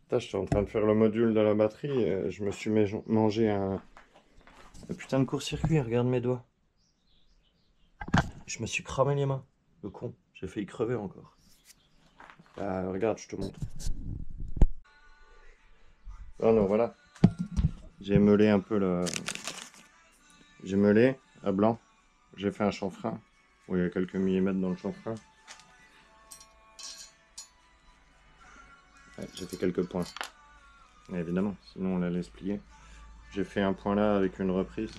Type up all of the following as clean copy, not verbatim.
Putain, j'étais en train de faire le module de la batterie, je me suis mangé un putain de court-circuit, regarde mes doigts. Je me suis cramé les mains, le con, j'ai failli crever encore. Bah, regarde, je te montre. Oh non, voilà. J'ai meulé un peu le... J'ai meulé à blanc. J'ai fait un chanfrein. Où il y a quelques millimètres dans le chanfrein. Ouais, j'ai fait quelques points. Mais évidemment, sinon on allait se plier. J'ai fait un point là avec une reprise.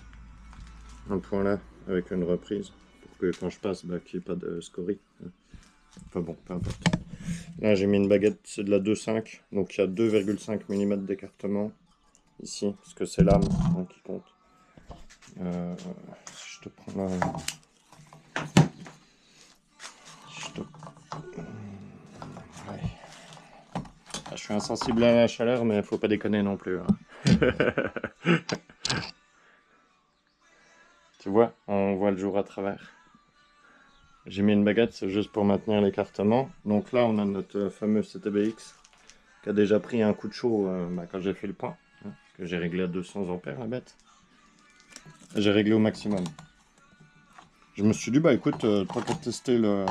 Un point là avec une reprise. Pour que quand je passe, bah, qu'il n'y ait pas de scorie. Enfin bon, peu importe. Là j'ai mis une baguette, c'est de la 2,5. Donc il y a 2,5 mm d'écartement. Ici, parce que c'est l'âme hein, qui compte. Si je te prends là... Ouais. Ah, je suis insensible à la chaleur, mais faut pas déconner non plus. Hein. Tu vois, on voit le jour à travers. J'ai mis une baguette, c'est juste pour maintenir l'écartement. Donc là, on a notre fameux CTBX qui a déjà pris un coup de chaud quand j'ai fait le point. Hein, que j'ai réglé à 200 ampères, la bête. J'ai réglé au maximum. Je me suis dit, bah écoute, tant qu'à tester le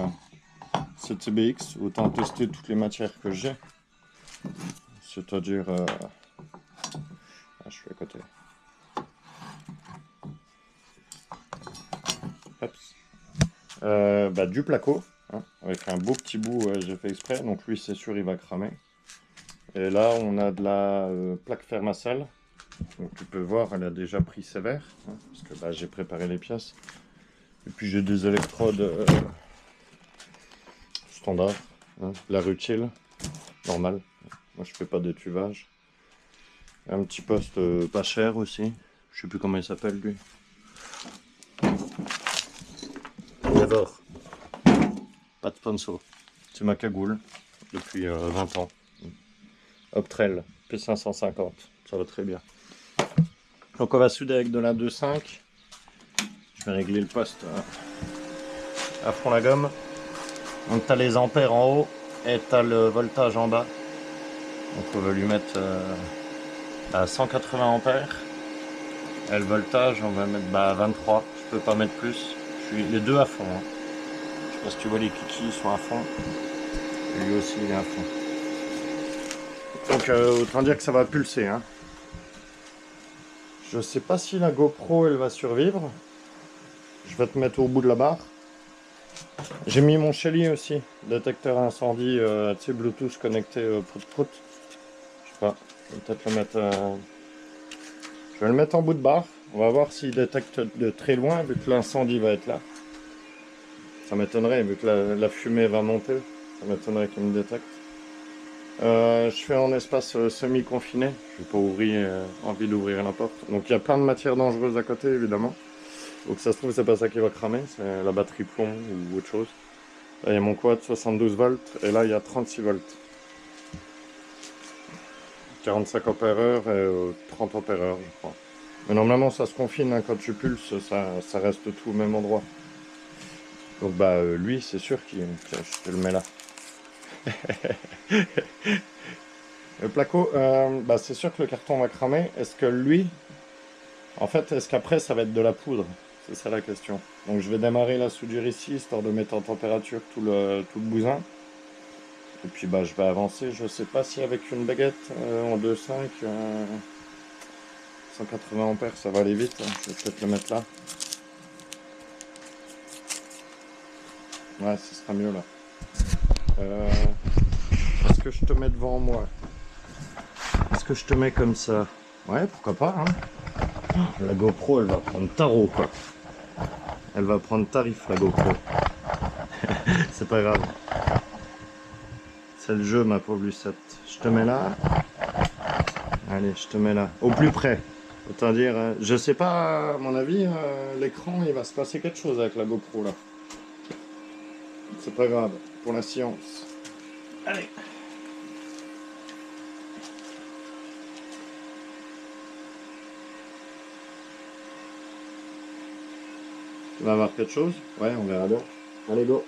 CTBX, autant tester toutes les matières que j'ai. C'est-à-dire... Ah, je suis à côté. Bah, du placo, hein, avec un beau petit bout, j'ai fait exprès, donc lui c'est sûr il va cramer. Et là on a de la plaque Fermacell, donc tu peux voir elle a déjà pris sévère, hein, parce que bah, j'ai préparé les pièces. Et puis j'ai des électrodes standard, hein, la rutile, normal. Moi je fais pas d'étuvage. Un petit poste pas cher aussi, je sais plus comment il s'appelle lui. Never. Pas de sponsor. C'est ma cagoule depuis 20 ans. Optrel P550, ça va très bien. Donc on va souder avec de la 2,5. Je vais régler le poste à fond la gomme. Donc tu as les ampères en haut et tu as le voltage en bas. Donc on va lui mettre à 180 ampères. Et le voltage on va mettre à 23. Je peux pas mettre plus. Je suis les deux à fond. Hein. Je sais pas si tu vois les kikis sont à fond. Et lui aussi il est à fond. Donc autant dire que ça va pulser. Hein. Je sais pas si la GoPro elle va survivre. Je vais te mettre au bout de la barre. J'ai mis mon Shelly aussi, détecteur incendie, tu sais, Bluetooth connecté prout-prout. Je sais pas, je vais peut-être le mettre. Je vais le mettre en bout de barre. On va voir s'il détecte de très loin, vu que l'incendie va être là. Ça m'étonnerait, vu que la fumée va monter. Ça m'étonnerait qu'il me détecte. Je fais en espace semi-confiné. Je n'ai pas envie d'ouvrir la porte. Donc il y a plein de matières dangereuses à côté, évidemment. Donc ça se trouve, c'est pas ça qui va cramer, c'est la batterie plomb ou autre chose. Là, il y a mon quad 72 volts et là, il y a 36 volts. 45 ampères heure et 30 ampères heure, je crois. Mais normalement, ça se confine hein, quand tu pulses, ça reste tout au même endroit. Donc, bah, lui, c'est sûr qu'il. Tiens, je te le mets là. Le placo, bah, c'est sûr que le carton va cramer. Est-ce que lui. En fait, est-ce qu'après, ça va être de la poudre? C'est ça la question. Donc, je vais démarrer la soudure ici, histoire de mettre en température tout le bousin. Et puis bah je vais avancer, je sais pas si avec une baguette en 2,5 180 ampères ça va aller vite, hein. Je vais peut-être le mettre là. Ouais, ce sera mieux là. Est-ce que je te mets devant moi? Est-ce que je te mets comme ça? Ouais, pourquoi pas, hein. La GoPro elle va prendre tarot quoi. Elle va prendre tarif la GoPro. C'est pas grave. C'est le jeu ma pauvre Lucette. Je te mets là. Allez, je te mets là. Au plus près. Autant dire, je sais pas, à mon avis, l'écran, il va se passer quelque chose avec la GoPro là. C'est pas grave, pour la science. Allez. Tu vas avoir quelque chose? Ouais, on verra bien. Allez, go.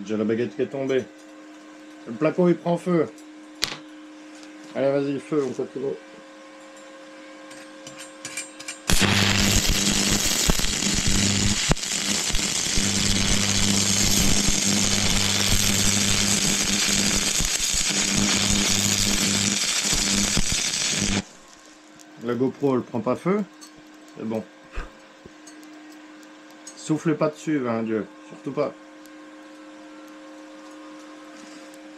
Déjà la baguette qui est tombée. Le placo il prend feu. Allez vas-y, feu, on continue. La GoPro elle prend pas feu. C'est bon. Soufflez pas dessus, hein, Dieu. Surtout pas.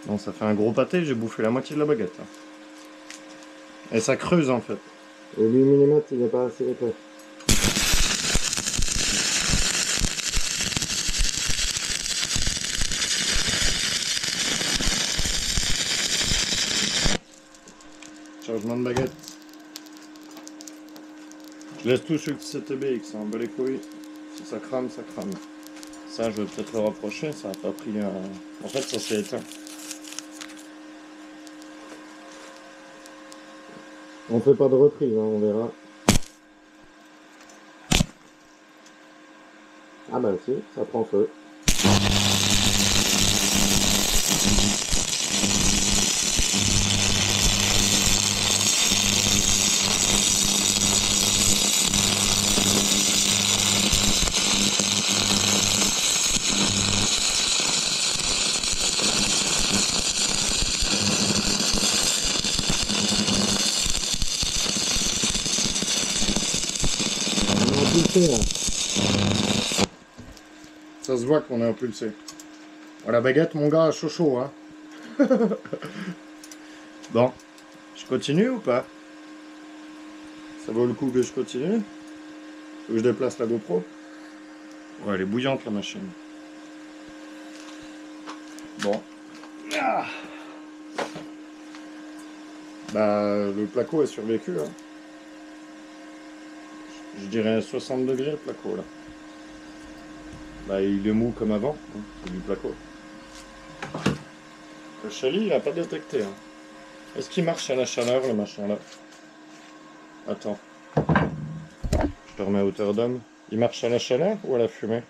Bon, ça fait un gros pâté, j'ai bouffé la moitié de la baguette. Là. Et ça creuse en fait. Le 8 mm, il n'est pas assez épais. Changement de baguette. Je laisse tout sur le CTBX, hein, bas les couilles. Si ça crame, ça crame. Ça, je vais peut-être le rapprocher, ça n'a pas pris... En fait, ça s'est éteint. On fait pas de reprise, hein, on verra. Ah bah si, ça prend feu. Là. Ça se voit qu'on est impulsé. Oh, la baguette, mon gars, chaud chaud, hein. Bon, je continue ou pas? Ça vaut le coup que je continue? Ou que je déplace la GoPro? Ouais, elle est bouillante la machine. Bon. Ah. Bah, le placo a survécu, hein. Je dirais 60 degrés le placo là. Bah il est mou comme avant, hein. C'est du placo. Le chalis il n'a pas détecté. Hein. Est-ce qu'il marche à la chaleur le machin là? Attends. Je te remets à hauteur d'homme. Il marche à la chaleur ou à la fumée?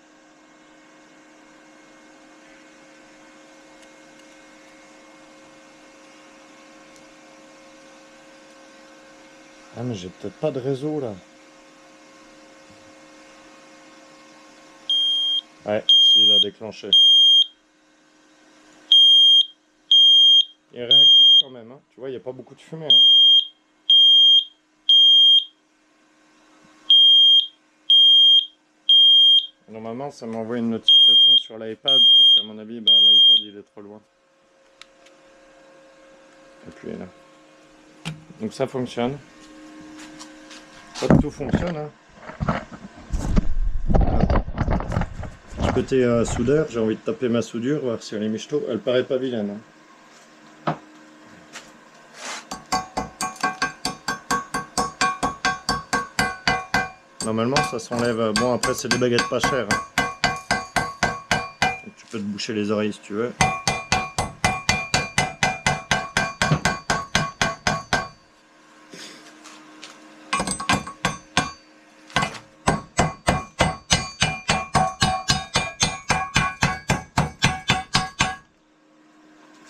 Ah mais j'ai peut-être pas de réseau là. Ouais, s'il a déclenché. Il est réactif quand même, hein. Tu vois, il n'y a pas beaucoup de fumée. Hein. Normalement, ça m'envoie une notification sur l'iPad, sauf qu'à mon avis, bah, l'iPad il est trop loin. Et puis là. Donc ça fonctionne. Pas que tout fonctionne, hein. Côté soudeur, j'ai envie de taper ma soudure, voir si elle est michto. Elle paraît pas vilaine. Hein. Normalement, ça s'enlève. Bon, après, c'est des baguettes pas chères. Hein. Donc, tu peux te boucher les oreilles si tu veux.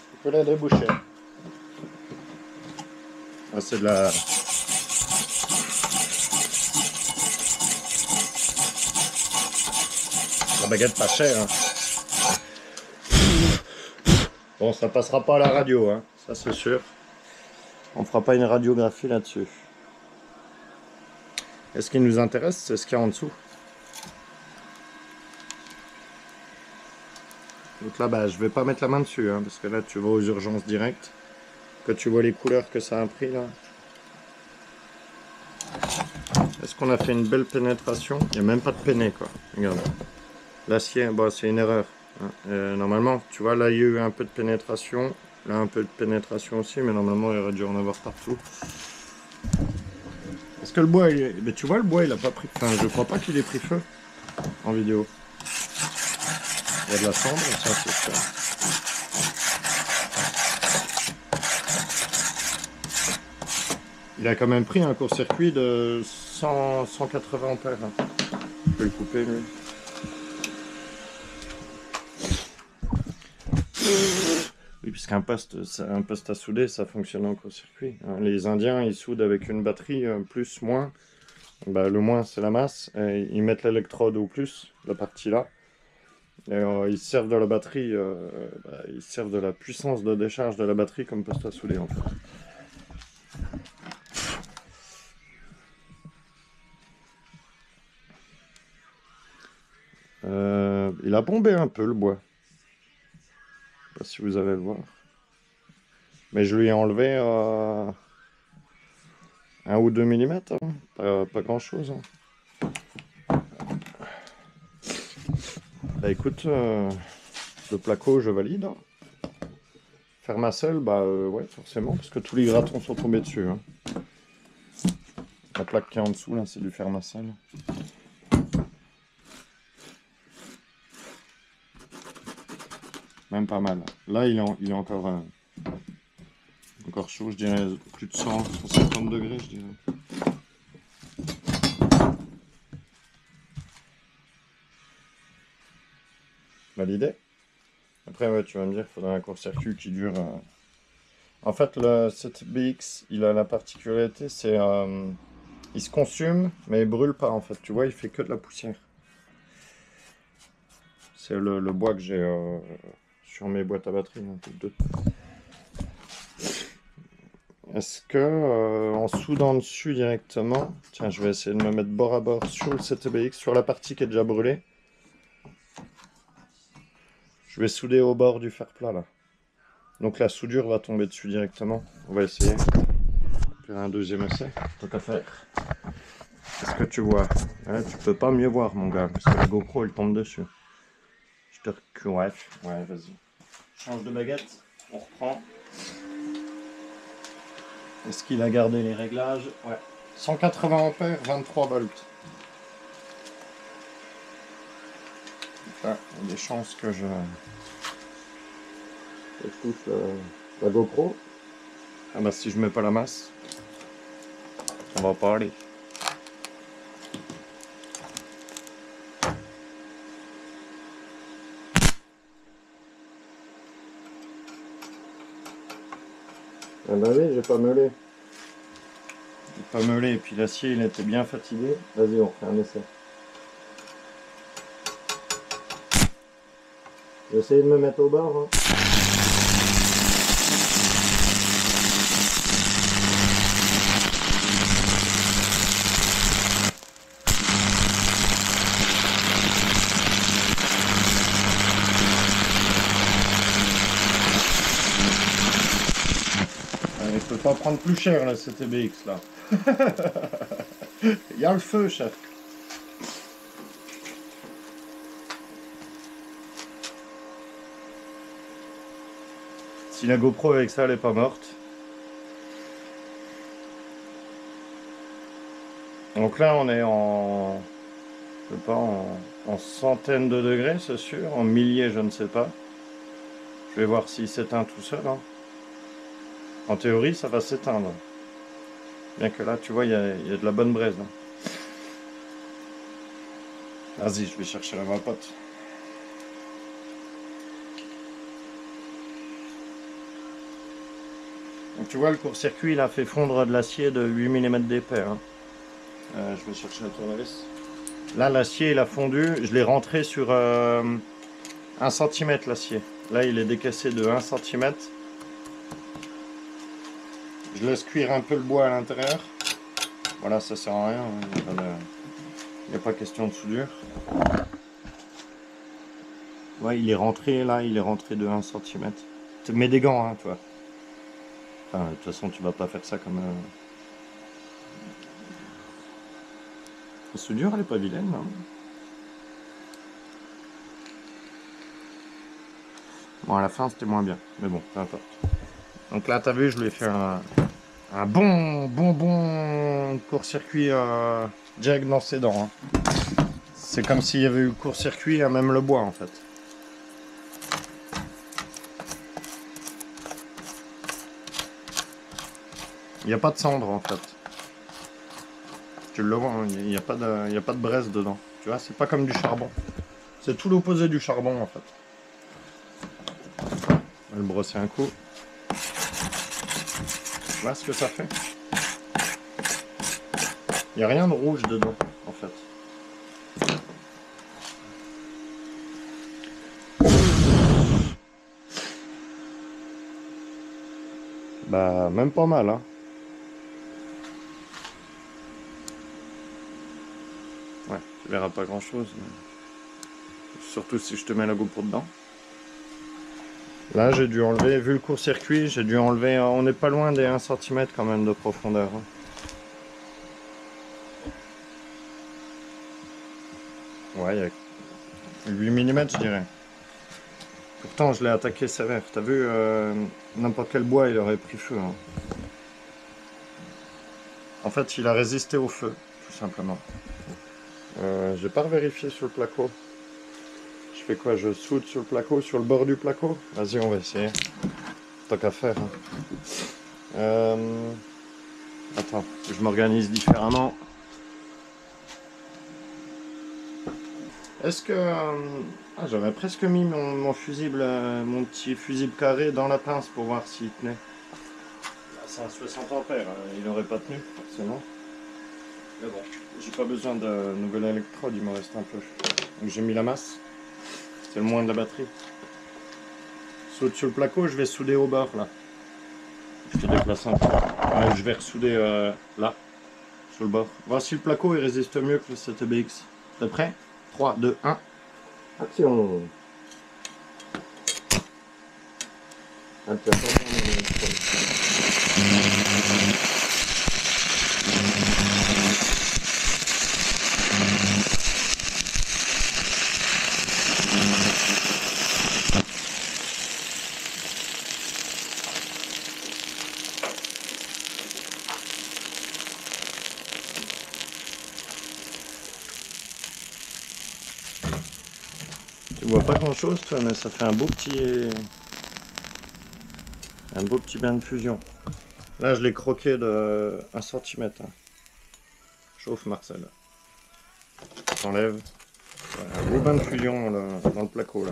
Tu peux la déboucher. Ah, c'est de la... La baguette pas chère. Hein. Bon, ça passera pas à la radio, hein. Ça c'est sûr. On fera pas une radiographie là-dessus. Et ce qui nous intéresse, c'est ce qu'il y a en dessous. Donc là, bah, je vais pas mettre la main dessus, hein, parce que là, tu vas aux urgences directes. Quand tu vois les couleurs que ça a pris, là. Est-ce qu'on a fait une belle pénétration? Il n'y a même pas de péné, quoi. Regarde. L'acier, bon, c'est une erreur. Normalement, tu vois, là, il y a eu un peu de pénétration. Là, un peu de pénétration aussi, mais normalement, il aurait dû en avoir partout. Est-ce que le bois, il est... Mais tu vois, le bois, il a pas pris... Enfin, je crois pas qu'il ait pris feu en vidéo. Il y a de la cendre, ça, c'est sûr. Il a quand même pris un court-circuit de 180 ampères. Hein. Je peux le couper, lui. Oui, puisqu'un poste, un poste à souder, ça fonctionne en court-circuit. Les Indiens, ils soudent avec une batterie plus, moins. Bah, le moins, c'est la masse. Et ils mettent l'électrode au plus, la partie là. Et ils servent de la batterie, ils servent de la puissance de décharge de la batterie comme poste à souder en fait. Il a bombé un peu le bois. Je sais pas si vous allez le voir. Mais je lui ai enlevé 1 ou 2 mm, hein. Pas grand chose. Hein. Bah écoute, le placo je valide. Hein. Fermacell, bah ouais, forcément, parce que tous les gratons sont tombés dessus. Hein. La plaque qui est en dessous, là, c'est du Fermacell. Même pas mal. Là, il est encore chaud, je dirais plus de 150 degrés, je dirais. Validé. Après, ouais, tu vas me dire qu'il faudrait un court-circuit qui dure... En fait, le 7BX, il a la particularité, c'est... il se consume, mais il brûle pas, en fait. Tu vois, il fait que de la poussière. C'est le bois que j'ai sur mes boîtes à batterie. Est-ce que, en soudant dessus directement... Tiens, je vais essayer de me mettre bord à bord sur le 7BX, sur la partie qui est déjà brûlée. Je vais souder au bord du fer plat, là. Donc la soudure va tomber dessus directement. On va essayer. Faire un deuxième essai. Tant qu'à faire. Est-ce que tu vois? Ouais, tu peux pas mieux voir, mon gars, parce que la GoPro, elle tombe dessus. Je te recule. Ouais, vas-y. Change de baguette. On reprend. Est-ce qu'il a gardé les réglages? Ouais. 180 ampères, 23 volts. Là, il y a des chances que je touche la GoPro. Ah bah si je mets pas la masse, ça va pas aller. Ah bah oui, j'ai pas meulé. J'ai pas meulé, et puis l'acier il était bien fatigué. Vas-y, on refait un essai. J'ai essayé de me mettre au bord. Hein. Il peut pas prendre plus cher là, cet TBX là. Il y a le feu, chef. Si la GoPro avec ça elle est pas morte. Donc là on est en... Je sais pas, en centaines de degrés, c'est sûr. En milliers, je ne sais pas. Je vais voir s'il s'éteint tout seul. Hein. En théorie, ça va s'éteindre. Bien que là, tu vois, il y a de la bonne braise. Hein. Vas-y, je vais chercher la vapote. Donc tu vois, le court-circuit, il a fait fondre de l'acier de 8 mm d'épais. Hein. Je vais chercher la tournevis. Là, l'acier, il a fondu. Je l'ai rentré sur 1 cm, l'acier. Là, il est décaissé de 1 cm. Je laisse cuire un peu le bois à l'intérieur. Voilà, ça sert à rien. Il n'y a pas question de soudure. Ouais, il est rentré là, il est rentré de 1 cm. Mets des gants, hein, toi. Enfin, de toute façon, tu vas pas faire ça comme... La soudure, elle est pas vilaine, non? Bon, à la fin, c'était moins bien. Mais bon, peu importe. Donc là, t'as vu, je lui ai fait un bon court-circuit direct dans ses dents. Hein. C'est comme s'il y avait eu court-circuit à même le bois, en fait. Il n'y a pas de cendre, en fait. Tu le vois, hein, il n'y a pas de braise dedans. Tu vois, c'est pas comme du charbon. C'est tout l'opposé du charbon, en fait. le brosser un coup. Tu vois ce que ça fait? Il n'y a rien de rouge dedans, en fait. Bah, même pas mal, hein. Ouais, tu verras pas grand-chose. Mais... surtout si je te mets la GoPro dedans. Là, j'ai dû enlever, vu le court-circuit, j'ai dû enlever... on n'est pas loin des 1 cm quand même de profondeur. Hein. Ouais, il y a 8 mm, je dirais. Pourtant, je l'ai attaqué sévère. T'as vu, n'importe quel bois, il aurait pris feu. Hein. En fait, il a résisté au feu, tout simplement. J'ai pas vérifié sur le placo. Je fais quoi? Je soude sur le placo, sur le bord du placo? Vas-y, on va essayer. Tant qu'à faire. Hein. Attends, je m'organise différemment. Est-ce que... ah, j'aurais presque mis mon fusible, mon petit fusible carré dans la pince pour voir s'il tenait. C'est un 60 ampères, il n'aurait pas tenu, forcément. Mais bon, j'ai pas besoin de nouvelle électrode, il me reste un peu. Donc j'ai mis la masse. C'est le moins de la batterie. Saute sur le placo, je vais souder au bord là. Je te déplace un peu. Ouais, je vais ressouder là, sur le bord. Voir si le placo il résiste mieux que le CTBX. T'es prêt? 3, 2, 1. Action! Tu vois pas grand chose toi, mais ça fait un beau petit bain de fusion. Là je l'ai croqué de 1 cm. Hein. Chauffe Marcel. T'enlèves. Voilà, un beau bain de fusion là, dans le placo là.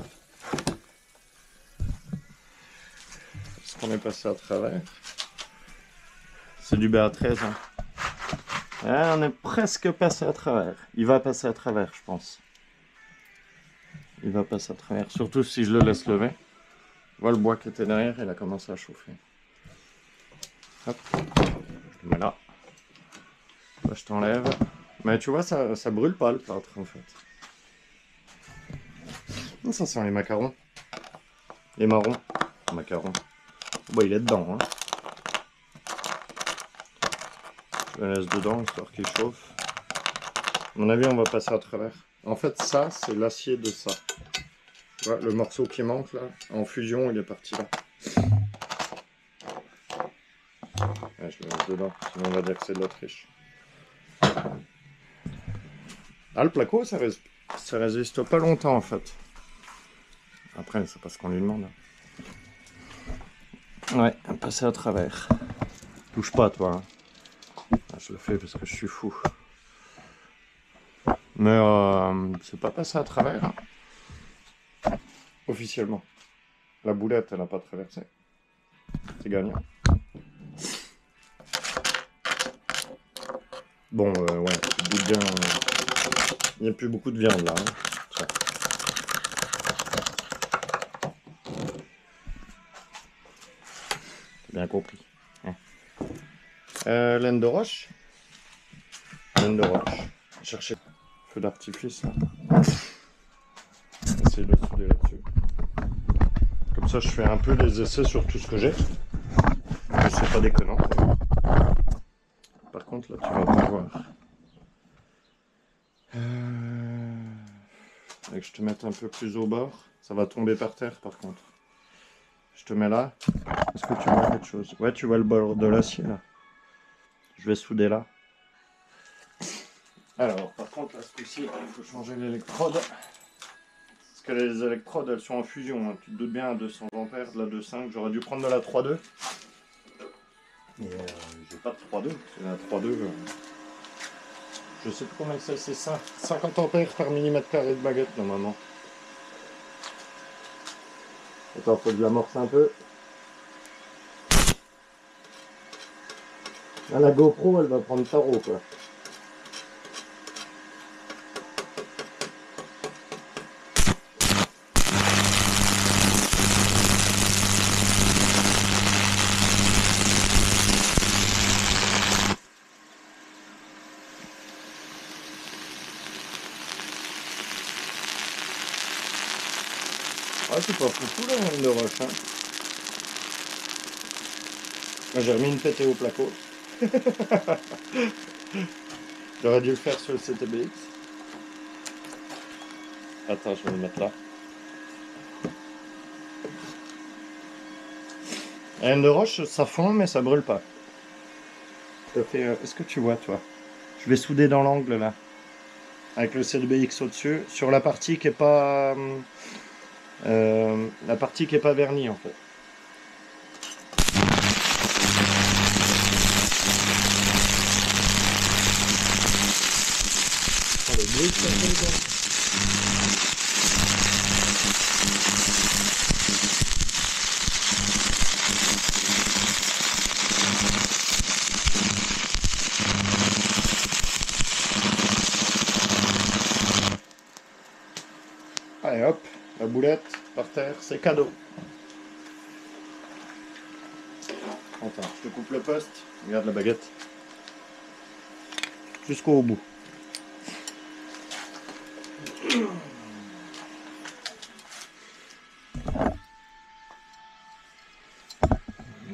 Est-ce qu'on est passé à travers? C'est du BA13. Hein. Ah, on est presque passé à travers. Il va passer à travers, je pense. Il va passer à travers. Surtout si je le laisse lever. Voilà le bois qui était derrière, il a commencé à chauffer. Hop. Je le mets là. Là, je t'enlève. Mais tu vois, ça brûle pas le plâtre en fait. Ça sent les macarons. Les marrons. Macarons. Bon, il est dedans. Hein. Je le laisse dedans, histoire qu'il chauffe. À mon avis, on va passer à travers. En fait, ça, c'est l'acier de ça. Tu vois, le morceau qui manque là, en fusion, il est parti là. Ouais, je le laisse dedans, sinon on va dire que c'est de l'Autriche. Ah, le placo, ça résiste pas longtemps en fait. Après, c'est pas ce qu'on lui demande. Ouais, passer à travers. Touche pas, toi. Hein. Ah, je le fais parce que je suis fou. Mais c'est pas passé à travers. Hein. Officiellement. La boulette, elle n'a pas traversé. C'est gagnant. Bon, ouais, tu te doutes bien. Il n'y a plus beaucoup de viande là. Hein. Bien compris. Hein. Laine de roche. Laine de roche. Chercher feu d'artifice là. Essayer de souder là-dessus. Comme ça, je fais un peu des essais sur tout ce que j'ai. C'est pas déconnant. Par contre, là, tu vas pas voir. Faudrait que je te mette un peu plus au bord. Ça va tomber par terre, par contre. Je te mets là. Est-ce que tu vois quelque chose? Ouais, tu vois le bord de l'acier, là. Je vais souder là. Alors, par contre, là, ce coup-ci, il faut changer l'électrode. Parce que les électrodes, elles sont en fusion. Hein. Tu te doutes bien, à 200 ampères, de la 2.5. J'aurais dû prendre de la 3.2. Mais j'ai pas de 3.2. C'est la 3.2. Je sais plus combien c'est ça. 50 ampères par millimètre carré de baguette, normalement. Attends, faut que je l'amorce un peu. Là, la GoPro, elle va prendre tarot, quoi. Ah, c'est pas fou la laine de roche, hein. Moi, j'ai remis une pétée au placo. J'aurais dû le faire sur le CTBX. Attends, je vais le mettre là. La laine de roche, ça fond, mais ça brûle pas. Est-ce que tu vois, toi? Je vais souder dans l'angle, là. Avec le CTBX au-dessus. Sur la partie qui est pas... la partie qui est pas vernie, en fait. Oh, le bruit que ça fait, quoi. Allez hop, la boulette par terre, c'est cadeau. Attends, je te coupe le poste. Regarde la baguette. Jusqu'au bout.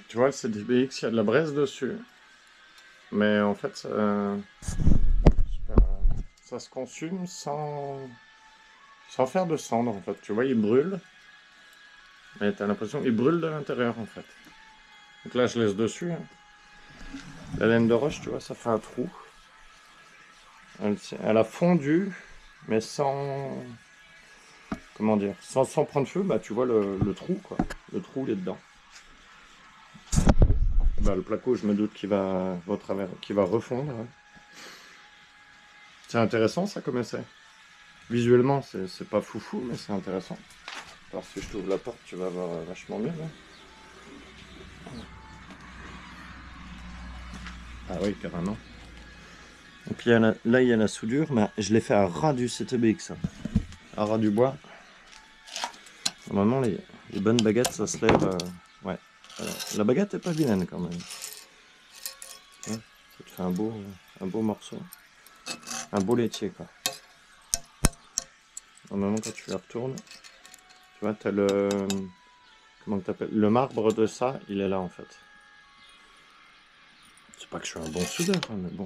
Tu vois, le CTBX, il y a de la braise dessus. Mais en fait, ça se consume sans faire de cendre, en fait. Tu vois, il brûle. Mais t'as l'impression qu'il brûle de l'intérieur, en fait. Donc là, je laisse dessus. Hein. La laine de roche, tu vois, ça fait un trou. Elle a fondu, mais sans... Comment dire? Sans prendre feu, bah tu vois le trou, quoi. Le trou, il est dedans. Bah, le placo, je me doute qu'il va refondre. Hein. C'est intéressant, ça, comme essai. Visuellement, c'est pas foufou, mais c'est intéressant. Alors, si je t'ouvre la porte, tu vas voir vachement mieux, là. Ah oui, carrément. Et puis là, il y a la soudure, mais je l'ai fait à ras du CTBX, hein. À ras du bois. Normalement, les bonnes baguettes, ça se lève... ouais. Alors, la baguette est pas vilaine, quand même. Ouais, ça te fait un beau morceau. Un beau laitier, quoi. Normalement, quand tu la retournes, tu vois, t'as le... Comment t'appelles? Le marbre de ça, il est là, en fait. C'est pas que je suis un bon soudeur, hein, mais bon.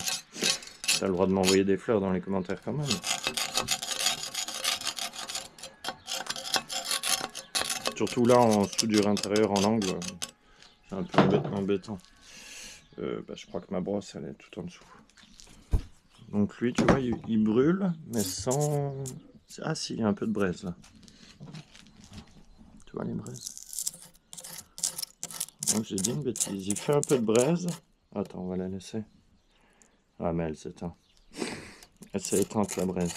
T'as le droit de m'envoyer des fleurs dans les commentaires, quand même. Surtout là, en soudure intérieure, en angle, c'est un peu embêtant. Je crois que ma brosse, elle est tout en dessous. Donc lui, tu vois, il brûle, mais sans... Ah si, il y a un peu de braise, là. Tu vois les braises? Donc j'ai dit une bêtise. Il fait un peu de braise. Attends, on va la laisser. Ah, mais elle s'éteint. Elle s'est éteinte, la braise.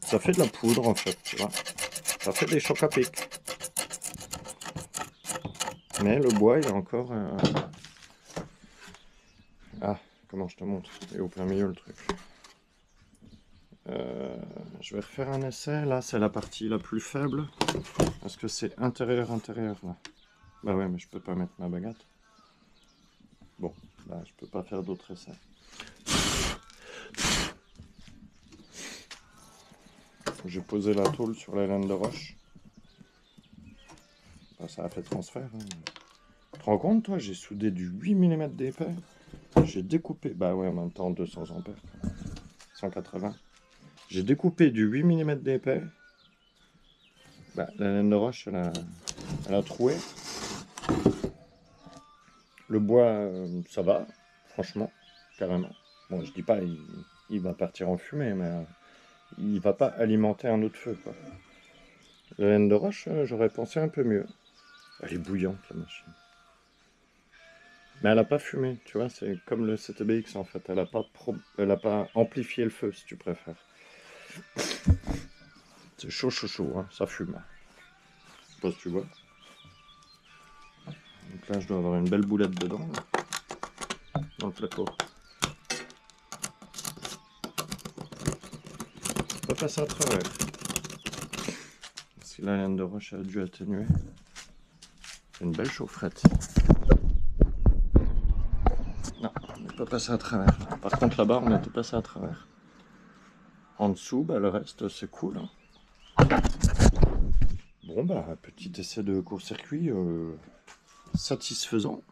Ça fait de la poudre, en fait, tu vois. Ça fait des chocs à pic. Mais le bois, il est encore... Ah, comment je te montre? Il est au plein milieu, le truc. Je vais refaire un essai. Là, c'est la partie la plus faible. Parce que c'est intérieur, là. Bah ouais, mais je peux pas mettre ma baguette. Bon, bah je peux pas faire d'autres essais. J'ai posé la tôle sur la laine de roche. Bah, ça a fait transfert. Hein. Tu te rends compte, toi? J'ai soudé du 8 mm d'épais. J'ai découpé... Bah ouais, en même temps, 200 ampères. 180. J'ai découpé du 8 mm d'épais. Bah, la laine de roche, elle a troué. Le bois, ça va, franchement, carrément. Bon, je dis pas, il va partir en fumée, mais il va pas alimenter un autre feu, quoi. La laine de roche, j'aurais pensé un peu mieux. Elle est bouillante, la machine. Mais elle a pas fumé, tu vois, c'est comme le CTBX, en fait. Elle a pas amplifié le feu, si tu préfères. C'est chaud, hein, ça fume. sais pas si tu vois. Donc là, je dois avoir une belle boulette dedans, là, dans le plateau. Pas passer à travers. Parce que la laine de roche a dû atténuer. C'est une belle chaufferette. Non, on n'est pas passé à travers. Par contre, là-bas, on était passé à travers. En dessous, bah, le reste, c'est cool. Hein. Bon, bah, petit essai de court-circuit satisfaisant.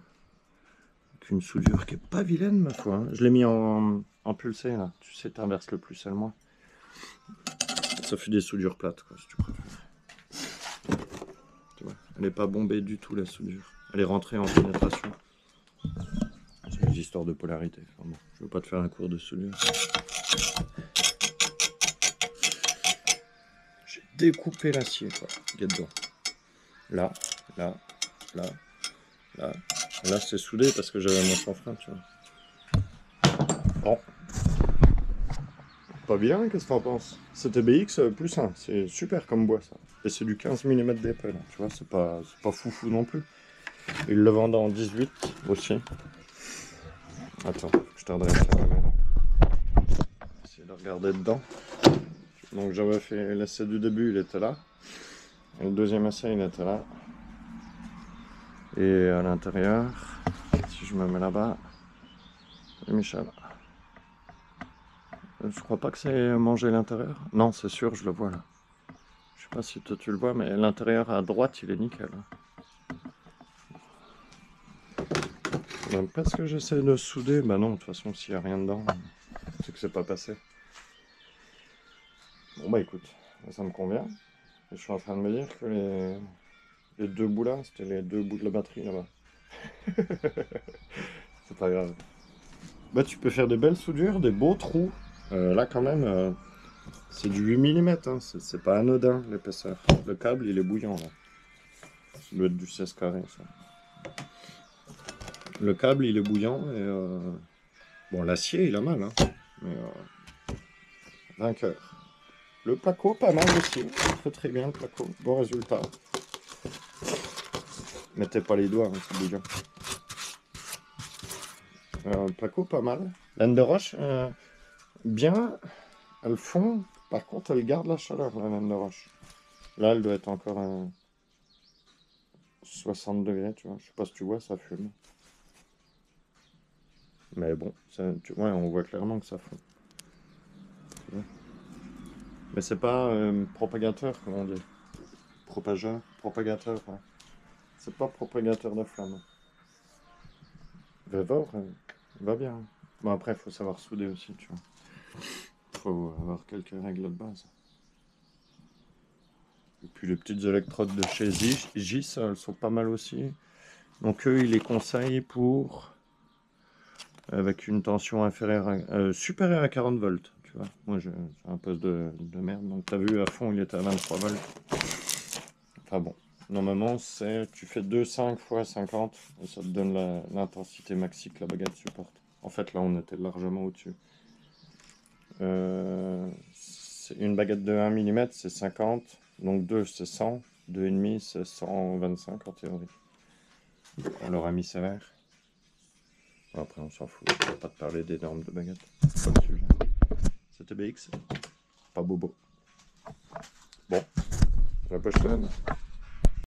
Avec une soudure qui est pas vilaine, ma foi. Hein. Je l'ai mis en pulsé, là. Tu sais, tu inverses le plus et le moins. Ça fait des soudures plates, quoi, si tu préfères. Tu vois, elle n'est pas bombée du tout, la soudure. Elle est rentrée en pénétration. C'est des histoires de polarité. Enfin, bon, je veux pas te faire un cours de soudure. J'ai découpé l'acier, quoi. Dedans. Là, là, là, là. Là, c'est soudé parce que j'avais mon chanfrein, tu vois. Bon. Pas bien, qu'est-ce que t'en penses? C'était BX plus 1, c'est super comme bois, ça. Et c'est du 15 mm d'épais, tu vois, c'est pas foufou non plus. Ils le vendent en 18 aussi. Attends, je t'aiderai à faire la main. Essayer de regarder dedans. Donc j'avais fait l'essai du début, il était là. Et le deuxième essai, il était là. Et à l'intérieur, si je me mets là-bas, Michel. Je crois pas que c'est manger l'intérieur. Non, c'est sûr, je le vois là. Je sais pas si toi tu le vois, mais l'intérieur à droite, il est nickel. Même parce que j'essaie de souder, bah non, de toute façon, s'il n'y a rien dedans, c'est que c'est pas passé. Bon bah écoute, ça me convient. Et je suis en train de me dire que les deux bouts là, c'était les deux bouts de la batterie là-bas. C'est pas grave. Bah tu peux faire des belles soudures, des beaux trous. Là quand même, c'est du 8 mm, hein. C'est pas anodin l'épaisseur. Le câble il est bouillant là. Ça doit être du 16 carré ça. Le câble il est bouillant et bon l'acier il a mal, hein. Mais vainqueur. Le placo pas mal aussi. Très très bien le placo. Bon résultat. Mettez pas les doigts, hein, c'est bouillant. Le placo pas mal. Laine de roche, bien. Elle fond. Par contre, elle garde la chaleur, la laine de roche. Là, elle doit être encore à 60 degrés, tu vois. Je sais pas si tu vois, ça fume. Mais bon, ça, ouais, on voit clairement que ça fond. Mais c'est pas propagateur, comme on dit. Propageur, propagateur, ouais. C'est pas propagateur de flamme. Vévor, va bien. Bon, après, il faut savoir souder aussi, tu vois. Faut avoir quelques règles de base. Et puis les petites électrodes de chez GIS, elles sont pas mal aussi. Donc eux, ils les conseillent pour avec une tension inférieure supérieure à 40 volts. Tu vois, moi j'ai un poste de merde. Donc t'as vu à fond, il était à 23 volts. Enfin bon, normalement c'est tu fais 2,5 fois 50 et ça te donne l'intensité maxi que la baguette supporte. En fait là, on était largement au-dessus. Une baguette de 1 mm, c'est 50. Donc 2, c'est 100. 2,5, c'est 125 en théorie. On leur a mis sévère. Bon, après, on s'en fout. Je vais pas te parler des normes de baguette. C'est pas le sujet. C'était BX. Pas bobo. Bon, à la prochaine.